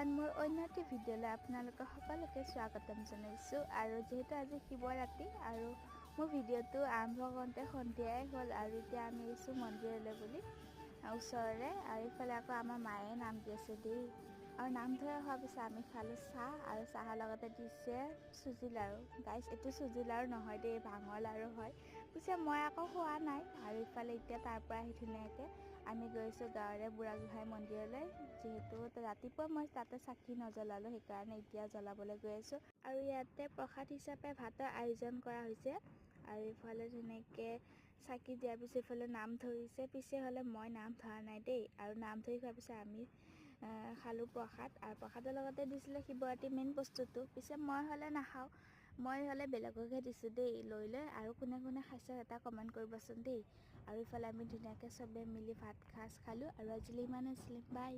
Everyone, মোৰ অন্য এটি ভিডিঅ'লৈ আপোনালোকক সকলোকে স্বাগতম জনাইছোঁ। আৰু যিহেতু আজি শিৱৰাত্ৰি আৰু মোৰ ভিডিঅ'টো আৰম্ভ কৰোঁতে সন্ধিয়াই হ'ল আৰু এতিয়া আমি আহিছোঁ মন্দিৰলৈ বুলি ওচৰৰে। আৰু ইফালে আকৌ আমাৰ মায়ে নাম দি আছে দেই। আৰু নাম ধৰা হোৱাৰ পিছত আমি খালোঁ চাহ আৰু চাহৰ লগতে দিছে চুজি লাড়ু। গাইছ, এইটো চুজি লাড়ু নহয় দেই, ভাঙৰ লাড়ু হয়। পিছে মই আকৌ খোৱা নাই। আৰু ইফালে এতিয়া তাৰ পৰা আহি ধুনীয়াকৈ আমি গৈছোঁ গাঁৱৰে বুঢ়াগোহাঁই মন্দিৰলৈ। যিহেতু ৰাতিপুৱা মই তাতে চাকি নজ্বলালোঁ, সেইকাৰণে এতিয়া জ্বলাবলৈ গৈ আছোঁ। আৰু ইয়াতে প্ৰসাদ হিচাপে ভাতৰ আয়োজন কৰা হৈছে। আৰু ইফালে ধুনীয়াকৈ চাকি দিয়াৰ পিছত ইফালে নাম ধৰিছে। পিছে হ'লে মই নাম ধৰা নাই দেই। আৰু নাম ধৰি খোৱাৰ পিছত আমি খালোঁ প্ৰসাদ। আৰু প্ৰসাদৰ লগতে দিছিলে শিৱৰাত্ৰিৰ মেইন বস্তুটো। পিছে মই হ'লে নাখাওঁ, মই হ'লে বেলেগকহে দিছোঁ দেই লৈ। আৰু কোনে কোনে খাইছে এটা কমেণ্ট কৰিবচোন দেই। আৰু ইফালে আমি ধুনীয়াকৈ চবে মিলি ভাত সাজ খালোঁ। আৰু আজিলৈ ইমান আছিলে, বাই।